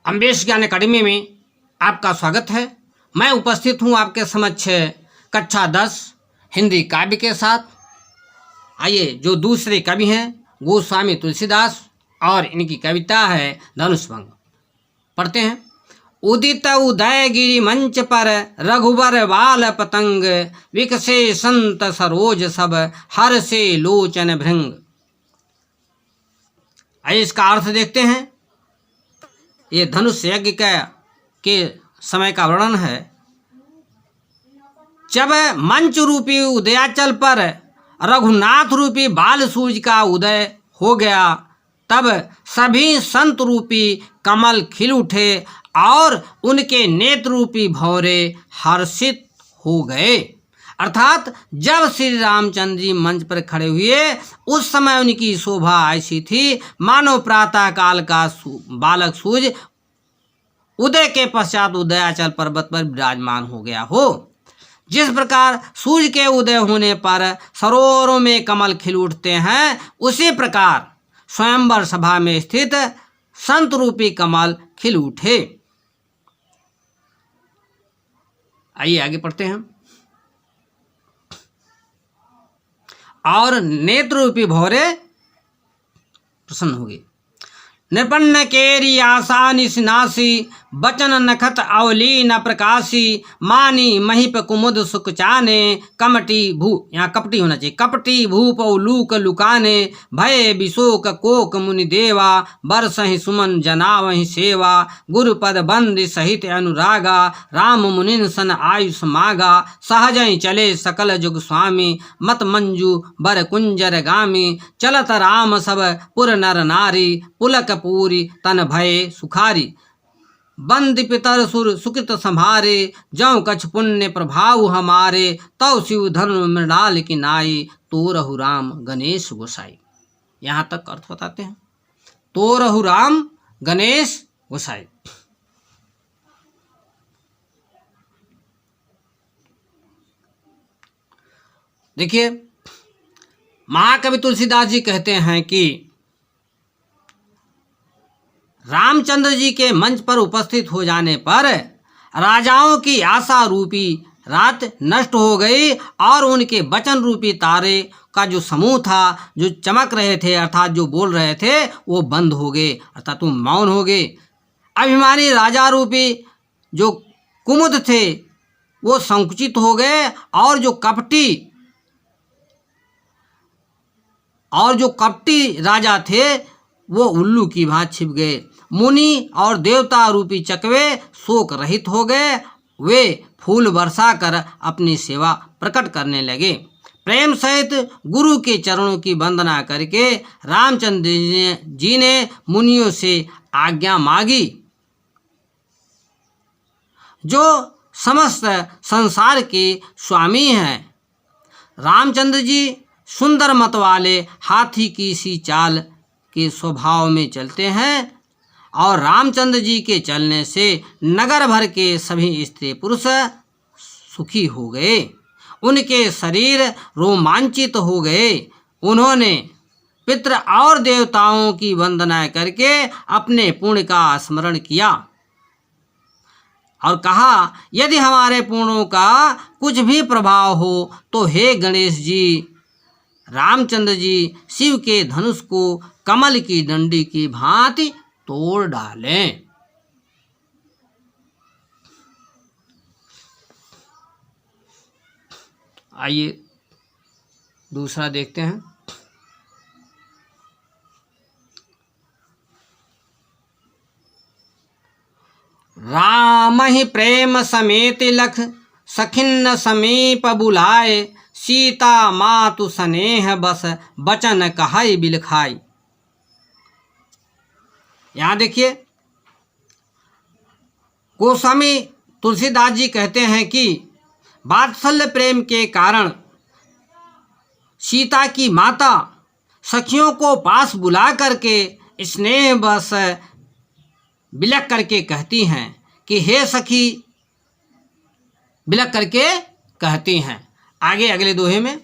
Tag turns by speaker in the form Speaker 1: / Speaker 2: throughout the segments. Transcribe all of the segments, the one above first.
Speaker 1: अम्बेश ज्ञान अकादमी में आपका स्वागत है। मैं उपस्थित हूँ आपके समक्ष कक्षा 10 हिंदी काव्य के साथ। आइए, जो दूसरे कवि हैं गोस्वामी तुलसीदास और इनकी कविता है धनुषभंग, पढ़ते हैं। उदित उदय गिरि मंच पर रघुबर बाल पतंग, विकसे संत सरोज सब हर से लोचन भृंग। आइए इसका अर्थ देखते हैं। ये धनुष यज्ञ के समय का वर्णन है। जब मंच रूपी उदयाचल पर रघुनाथ रूपी बाल सूर्य का उदय हो गया, तब सभी संत रूपी कमल खिल उठे और उनके नेत्र रूपी भौरे हर्षित हो गए। अर्थात जब श्री रामचंद्र जी मंच पर खड़े हुए, उस समय उनकी शोभा ऐसी थी मानो प्रातः काल का बालक सूर्य उदय के पश्चात उदयाचल पर्वत पर विराजमान हो गया हो। जिस प्रकार सूर्य के उदय होने पर सरोवरों में कमल खिल उठते हैं, उसी प्रकार स्वयंवर सभा में स्थित संत रूपी कमल खिल उठे। आइए आगे पढ़ते हैं। और नेत्र रूपी भौरे प्रसन्न हो गए। निपन्न केरी आशा निशनासी, बचन नखत अवली न प्रकाशी, मानी महिप कुमुद सुख चाने, कमटी भू, यहाँ कपटी होना चाहिए, कपटी भूप लूक लुकाने, भय विशोक कोक मुनि देवा, बरसहि सुमन जनावहि सेवा, गुरुपद बंद सहित अनुरागा, राम मुनिन सन आयुष मागा, सहजहि चले सकल जुग स्वामी, मत मंजू बर कुंजर गामी, चलत राम सब पुर नर नारी, पुलक पूरी तन भय सुखारी, बंद पितर सुर सुकृत संभारे, जौ कछ पुण्य प्रभाव हमारे, तव शिव धर्म मृणाल की नाई, तो रहु राम गणेश गोसाई। यहाँ तक अर्थ बताते हैं। तो रहु राम गणेश गोसाई। देखिए, महाकवि तुलसीदास जी कहते हैं कि रामचंद्र जी के मंच पर उपस्थित हो जाने पर राजाओं की आशा रूपी रात नष्ट हो गई और उनके वचन रूपी तारे का जो समूह था, जो चमक रहे थे अर्थात जो बोल रहे थे, वो बंद हो गए, अर्थात तुम मौन हो गए। अभिमानी राजा रूपी जो कुमुद थे वो संकुचित हो गए और जो कपटी राजा थे वो उल्लू की भांति छिप गए। मुनि और देवता रूपी चकवे शोक रहित हो गए। वे फूल बरसा कर अपनी सेवा प्रकट करने लगे। प्रेम सहित गुरु के चरणों की वंदना करके रामचंद्र जी ने मुनियों से आज्ञा मांगी। जो समस्त संसार के स्वामी हैं, रामचंद्र जी सुंदर मत वाले हाथी की सी चाल के स्वभाव में चलते हैं और रामचंद्र जी के चलने से नगर भर के सभी स्त्री पुरुष सुखी हो गए। उनके शरीर रोमांचित हो गए। उन्होंने पितृ और देवताओं की वंदना करके अपने पुण्य का स्मरण किया और कहा, यदि हमारे पुण्यों का कुछ भी प्रभाव हो तो हे गणेश जी, रामचंद्र जी शिव के धनुष को कमल की डंडी की भांति तोड़ डालें। आइए दूसरा देखते हैं। राम ही प्रेम समेत लख, सखिन्न समीप बुलाए, सीता मातु स्नेह बस, बचन कहै बिलखाई। यहाँ देखिए, गोस्वामी तुलसीदास जी कहते हैं कि वात्सल्य प्रेम के कारण सीता की माता सखियों को पास बुला करके स्नेह बस बिलख करके कहती हैं कि हे सखी, बिलख करके कहती हैं। आगे अगले दोहे में,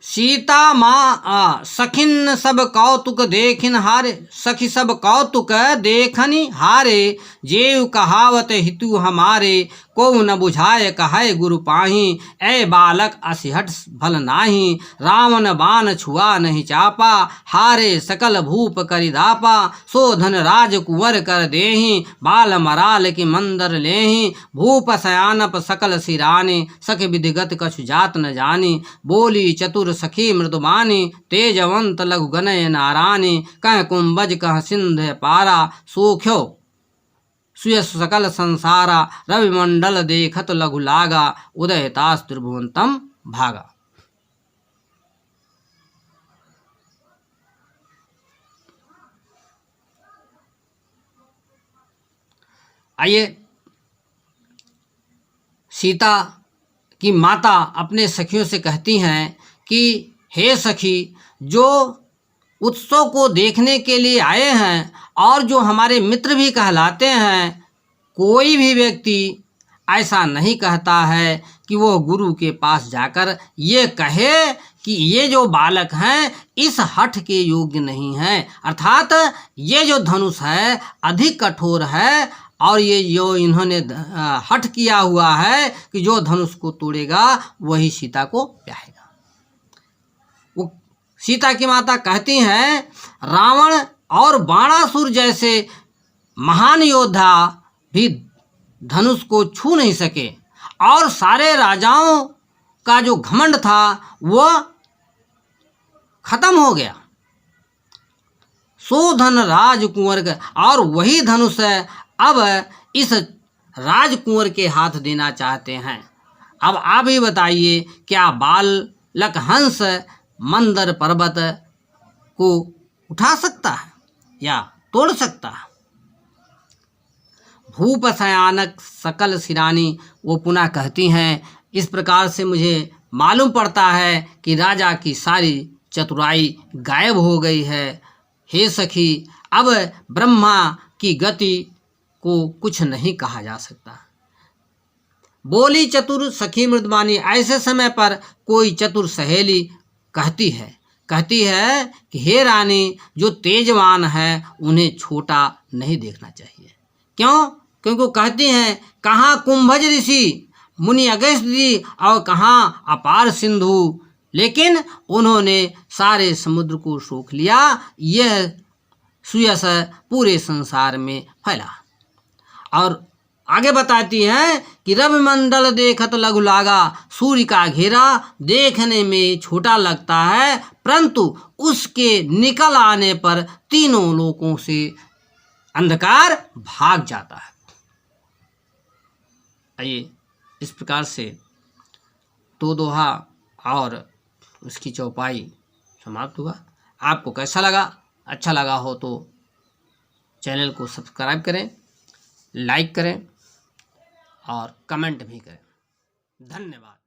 Speaker 1: सीता माँ सखिन सब कौतुक देखिन हारे, सखी सब कौतुक देखनि हारे, जेउ कहावत हितु हमारे, को न बुझाए कहे गुरु पाही, ऐ बालक असिहट भल नाही, रावण बाण छुआ नहीं चापा, हारे सकल भूप करिदापा, सो धन राज कुंवर कर देहि, बाल मराल की मंदर लेहि, भूप सयानप सकल सिरानी, सख विधिगत कछु जात न जानी, बोली चतुर सखी मृदुबानी, तेजवंत लघु गनय नारानी, कह कुंभज कह सिंध पारा, सूख्यो सुयस सकल संसारा, रवि मंडल देखत लघु लागा, उदय तास त्रिभुवंतम भागा। आइए, सीता की माता अपने सखियों से कहती हैं कि हे सखी, जो उत्सव को देखने के लिए आए हैं और जो हमारे मित्र भी कहलाते हैं, कोई भी व्यक्ति ऐसा नहीं कहता है कि वो गुरु के पास जाकर ये कहे कि ये जो बालक हैं इस हठ के योग्य नहीं हैं, अर्थात ये जो धनुष है अधिक कठोर है और ये जो इन्होंने हठ किया हुआ है कि जो धनुष को तोड़ेगा वही सीता को ब्याहेगा। वो सीता की माता कहती हैं, रावण और बाणासुर जैसे महान योद्धा भी धनुष को छू नहीं सके और सारे राजाओं का जो घमंड था वह खत्म हो गया। सो धन राजकुंवर और वही धनुष अब इस राजकुंवर के हाथ देना चाहते हैं। अब आप ही बताइए, क्या बालक हंस मंदर पर्वत को उठा सकता है या तोड़ सकता है? भूप सयानक सकल सिरानी, वो पुनः कहती हैं, इस प्रकार से मुझे मालूम पड़ता है कि राजा की सारी चतुराई गायब हो गई है। हे सखी, अब ब्रह्मा की गति को कुछ नहीं कहा जा सकता। बोली चतुर सखी मृदुबानी, ऐसे समय पर कोई चतुर सहेली कहती है कि हे रानी, जो तेजवान है उन्हें छोटा नहीं देखना चाहिए। क्यों? क्योंकि वो कहती हैं, कहाँ कुंभज ऋषि मुनि अगस्त्य जी और कहाँ अपार सिंधु, लेकिन उन्होंने सारे समुद्र को सोख लिया। यह सुयस पूरे संसार में फैला। और आगे बताती हैं कि रवि मंडल देखत लघु लागा, सूर्य का घेरा देखने में छोटा लगता है, परंतु उसके निकल आने पर तीनों लोकों से अंधकार भाग जाता है। आइए, इस प्रकार से दो दोहा और उसकी चौपाई समाप्त हुआ। आपको कैसा लगा? अच्छा लगा हो तो चैनल को सब्सक्राइब करें, लाइक करें और कमेंट भी करें। धन्यवाद।